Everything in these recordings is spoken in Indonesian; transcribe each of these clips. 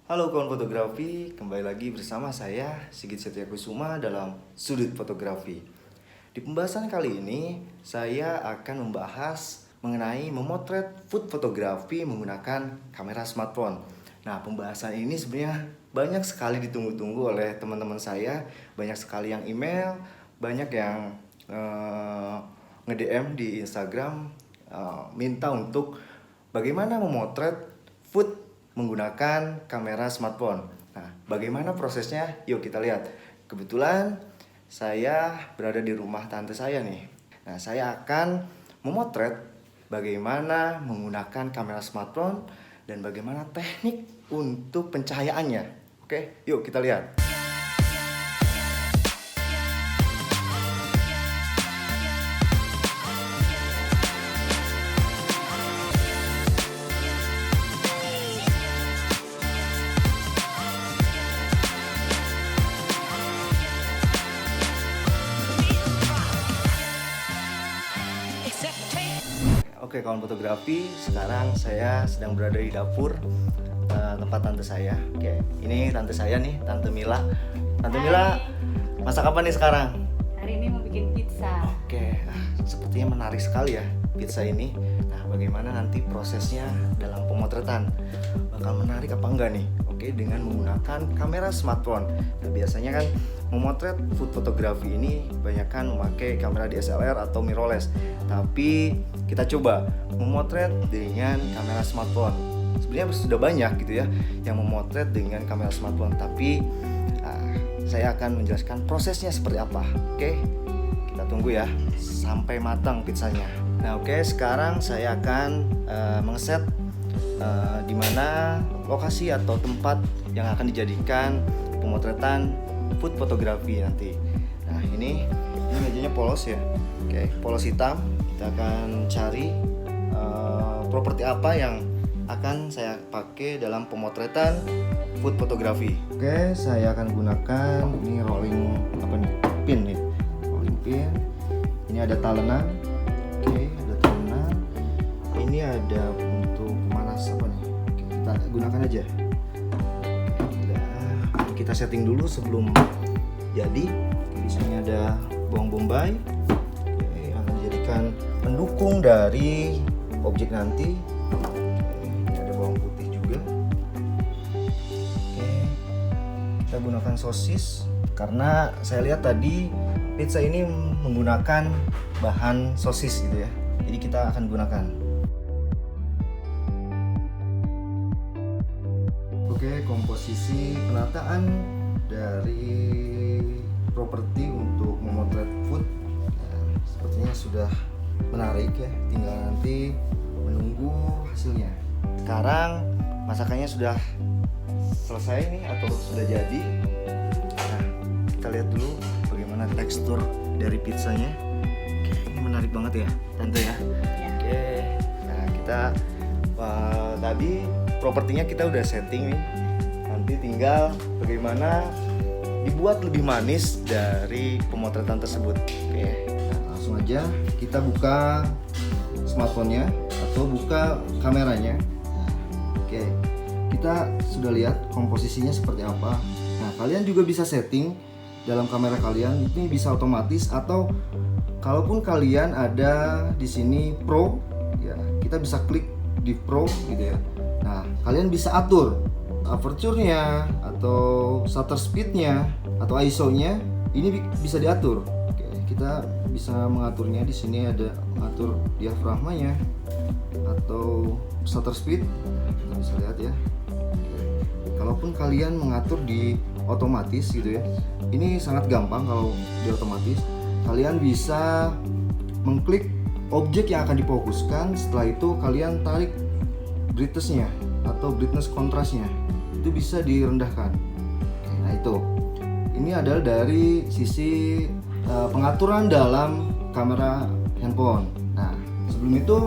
Halo kawan fotografi, kembali lagi bersama saya Sigit Setiakusuma dalam Sudut Fotografi. Di pembahasan kali ini, saya akan membahas mengenai memotret food fotografi menggunakan kamera smartphone. Nah, pembahasan ini sebenarnya banyak sekali ditunggu-tunggu oleh teman-teman saya. Banyak sekali yang email, banyak yang nge-DM di Instagram minta untuk bagaimana memotret food menggunakan kamera smartphone. Nah, bagaimana prosesnya? Yuk kita lihat. Kebetulan saya berada di rumah tante saya nih. Nah, saya akan memotret bagaimana menggunakan kamera smartphone dan bagaimana teknik untuk pencahayaannya. Oke, yuk kita lihat. Oke kawan fotografi, sekarang saya sedang berada di dapur tempat tante saya. Oke, ini tante saya nih, Tante Mila. Tante Mila, masak apa nih sekarang? Hari ini mau bikin pizza. Oke, sepertinya menarik sekali ya pizza ini. Nah, bagaimana nanti prosesnya dalam pemotretan? Bakal menarik apa enggak nih? Oke, dengan menggunakan kamera smartphone. Nah, biasanya kan memotret food fotografi ini banyakkan memakai kamera DSLR atau mirrorless. Tapi kita coba memotret dengan kamera smartphone. Sebenarnya sudah banyak gitu ya yang memotret dengan kamera smartphone, tapi saya akan menjelaskan prosesnya seperti apa. Oke, kita tunggu ya sampai matang pizzanya. Nah, oke, sekarang saya akan mengeset di mana lokasi atau tempat yang akan dijadikan pemotretan food fotografi nanti. Nah, ini mejanya polos ya. Oke, polos hitam. Kita akan cari properti apa yang akan saya pakai dalam pemotretan food fotografi. Oke, saya akan gunakan ini rolling pin nih. Rolling pin. Ini ada talenan. Oke, ada talenan. Ini ada untuk pemanas apa nih? Oke, kita gunakan aja. Kita setting dulu sebelum jadi. Di sini ada bawang bombay. Oke, yang akan dijadikan pendukung dari objek nanti. Ini ada bawang putih juga. Oke, kita gunakan sosis karena saya lihat tadi pizza ini menggunakan bahan sosis gitu ya. Jadi kita akan gunakan. Oke, komposisi penataan dari properti untuk memotret food sepertinya sudah menarik ya. Tinggal nanti menunggu hasilnya. Sekarang masakannya sudah selesai nih atau sudah jadi. Nah, kita lihat dulu bagaimana tekstur dari pizzanya. Oke, ini menarik banget ya, Tante ya. Oke, nah kita tadi propertinya kita udah setting nih. Nanti tinggal bagaimana dibuat lebih manis dari pemotretan tersebut. Oke, nah, langsung aja kita buka smartphone-nya atau buka kameranya. Nah, oke, kita sudah lihat komposisinya seperti apa. Nah, kalian juga bisa setting dalam kamera kalian. Ini bisa otomatis atau kalaupun kalian ada di sini Pro, ya kita bisa klik di Pro gitu ya. Nah, kalian bisa atur aperture-nya atau shutter speed-nya atau ISO-nya. Ini bisa diatur. Oke, kita bisa mengaturnya. Di sini ada atur diafragmanya atau shutter speed. Kita bisa lihat ya. Oke. Kalaupun kalian mengatur di otomatis gitu ya. Ini sangat gampang kalau di otomatis. Kalian bisa mengklik objek yang akan difokuskan. Setelah itu kalian tarik brightness-nya atau brightness kontrasnya. Itu bisa direndahkan. Oke, nah itu. Ini adalah dari sisi pengaturan dalam kamera handphone. Nah, sebelum itu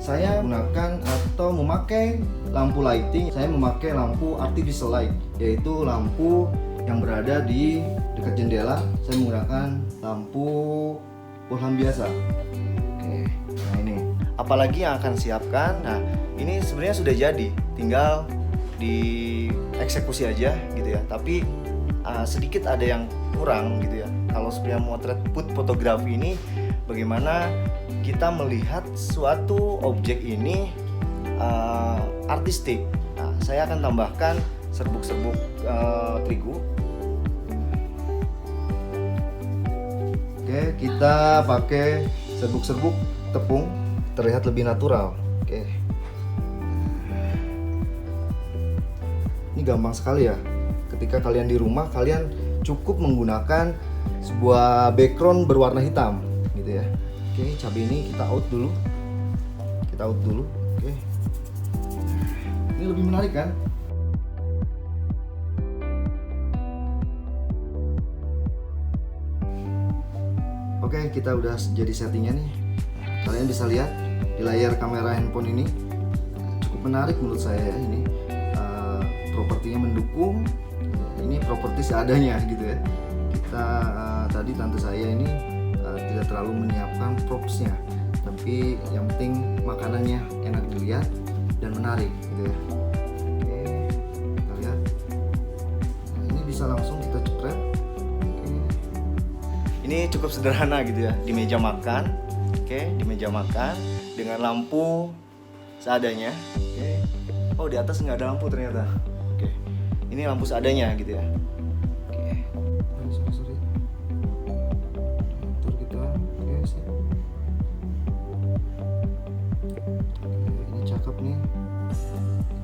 saya gunakan atau memakai lampu lighting. Saya memakai lampu artificial light, yaitu lampu yang berada di dekat jendela. Saya menggunakan lampu pulham biasa. Oke, nah ini. Apalagi yang akan siapkan. Nah, ini sebenarnya sudah jadi. Tinggal dieksekusi aja gitu ya. Tapi sedikit ada yang kurang gitu ya. Kalau sebenarnya motret food fotografi ini, bagaimana kita melihat suatu objek ini artistik. Nah, saya akan tambahkan serbuk-serbuk terigu. Oke, kita pakai serbuk-serbuk tepung, terlihat lebih natural. Oke. Ini gampang sekali ya. Ketika kalian di rumah, kalian cukup menggunakan sebuah background berwarna hitam gitu ya. Oke, cabai ini kita out dulu. Oke. Ini lebih menarik kan? Oke, kita udah jadi settingnya nih. Kalian bisa lihat di layar kamera handphone ini cukup menarik menurut saya ya. Ini propertinya mendukung. Ini properti seadanya gitu ya. Kita tadi tante saya ini tidak terlalu menyiapkan propsnya, tapi yang penting makanannya enak dilihat dan menarik gitu ya. Oke, kita lihat. Nah, ini bisa langsung kita cepret. Oke. Ini cukup sederhana gitu ya, di meja makan. Oke, di meja makan dengan lampu seadanya. Oke. Oh, di atas nggak ada lampu ternyata. Oke. Ini lampu seadanya gitu ya. Oke. Sorry. Atur kita. Oke, sip. Oke, ini cakep nih.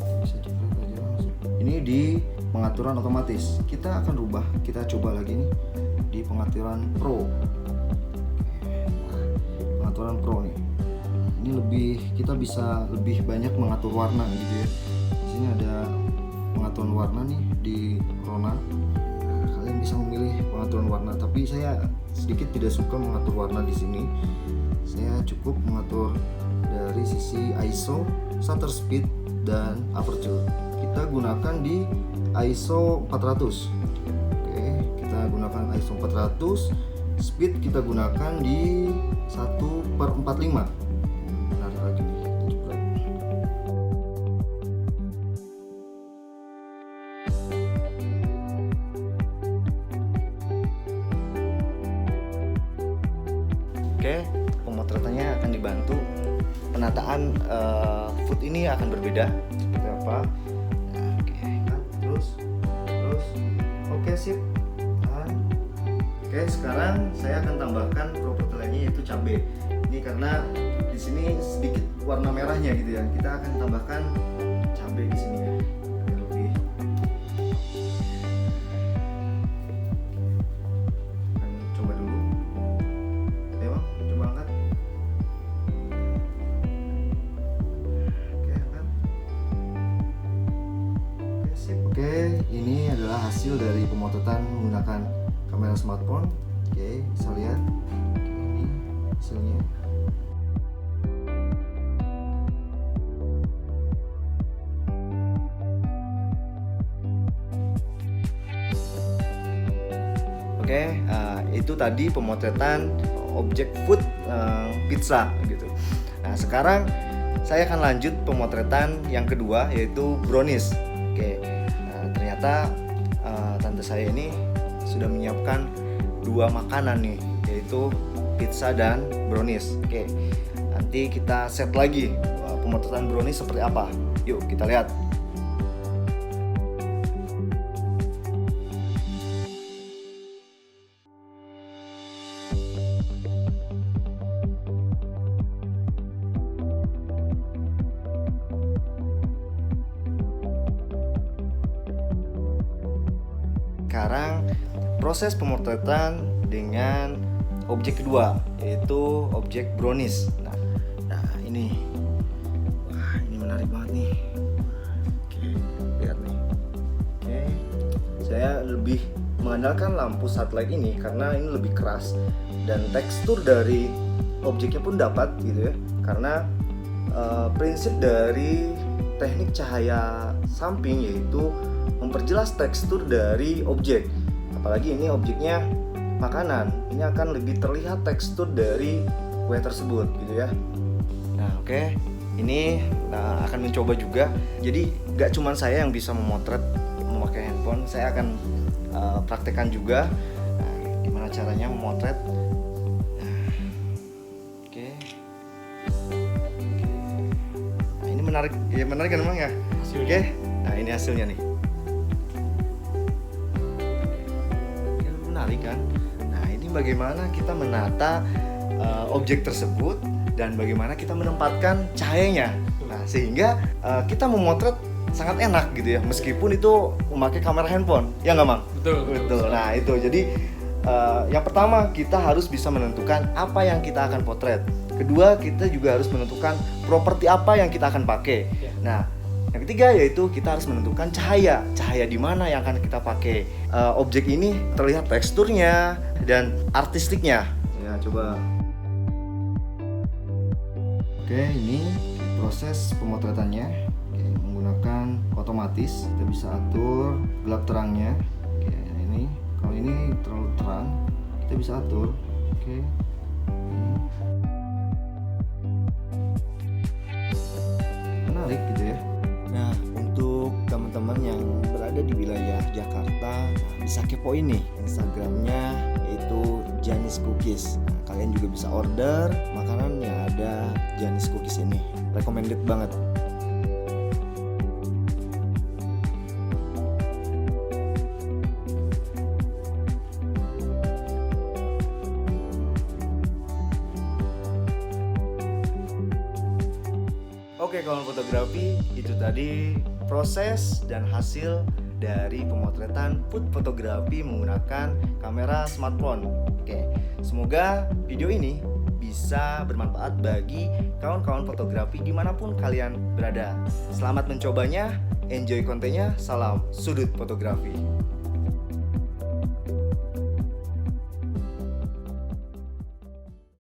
Kita bisa cepet aja langsung. Ini di pengaturan otomatis. Kita akan rubah. Kita coba lagi nih di pengaturan Pro. Pengaturan Pro nih. Ini kita bisa lebih banyak mengatur warna gitu ya. Di sini ada pengaturan warna nih di Rona. Kalian bisa memilih pengaturan warna, tapi saya sedikit tidak suka mengatur warna di sini. Saya cukup mengatur dari sisi ISO, shutter speed, dan aperture. Kita gunakan di ISO 400. Oke, kita gunakan ISO 400. Speed kita gunakan di 1/45. Menarik lagi nih, kita coba. Oke, pemotretannya akan dibantu. Penataan food ini akan berbeda seperti apa. Nah, oke, terus, oke sip. Oke, sekarang saya akan tambahkan properti lainnya yaitu cabai. Ini karena di sini sedikit warna merahnya gitu ya. Kita akan tambahkan cabai di sini ya. Biar lebih. Akan coba dulu. Oke, Bang, coba angkat. Oke, angkat. Oke, sip. Oke, ini adalah hasil dari pemotretan menggunakan kamera smartphone. Oke, bisa lihat. Oke, ini hasilnya. Oke, itu tadi pemotretan objek food pizza gitu. Nah, sekarang saya akan lanjut pemotretan yang kedua yaitu brownies. Oke, ternyata tante saya ini sudah menyiapkan dua makanan nih, yaitu pizza dan brownies. Oke, nanti kita set lagi pemotretan brownies seperti apa. Yuk kita lihat. Sekarang proses pemotretan dengan objek kedua yaitu objek brownies. Nah ini, wah ini menarik banget nih. Oke, lihat nih. Oke, saya lebih mengandalkan lampu satellite ini karena ini lebih keras dan tekstur dari objeknya pun dapat gitu ya. Karena prinsip dari teknik cahaya samping yaitu memperjelas tekstur dari objek. Apalagi ini objeknya makanan, ini akan lebih terlihat tekstur dari kue tersebut gitu ya. Nah, oke. ini akan mencoba juga. Jadi nggak cuma saya yang bisa memotret memakai handphone, saya akan praktekkan juga gimana caranya memotret. Oke. Nah, ini menarik kan memang ya. Oke. Nah, ini hasilnya nih. Menarik kan? Nah, ini bagaimana kita menata objek tersebut dan bagaimana kita menempatkan cahayanya. Nah, sehingga kita memotret sangat enak gitu ya, meskipun itu memakai kamera handphone. Ya nggak, Mang? Betul. Nah, itu. Jadi yang pertama kita harus bisa menentukan apa yang kita akan potret. Kedua, kita juga harus menentukan properti apa yang kita akan pakai. Nah, yang ketiga yaitu kita harus menentukan cahaya di mana yang akan kita pakai. Objek ini terlihat teksturnya dan artistiknya. Ya, coba. Oke, ini proses pemotretannya. Oke, menggunakan otomatis, kita bisa atur gelap terangnya. Oke, ini kalau ini terlalu terang, kita bisa atur. Oke. Menarik gitu ya. Nah, untuk teman-teman yang berada di wilayah Jakarta, bisa kepoin nih Instagramnya, yaitu Janis Cookies. Nah, kalian juga bisa order makanan yang ada Janis Cookies ini. Recommended banget. Oke, kawan fotografi, itu tadi proses dan hasil dari pemotretan food fotografi menggunakan kamera smartphone. Oke, semoga video ini bisa bermanfaat bagi kawan-kawan fotografi dimanapun kalian berada. Selamat mencobanya, enjoy kontennya, salam sudut fotografi.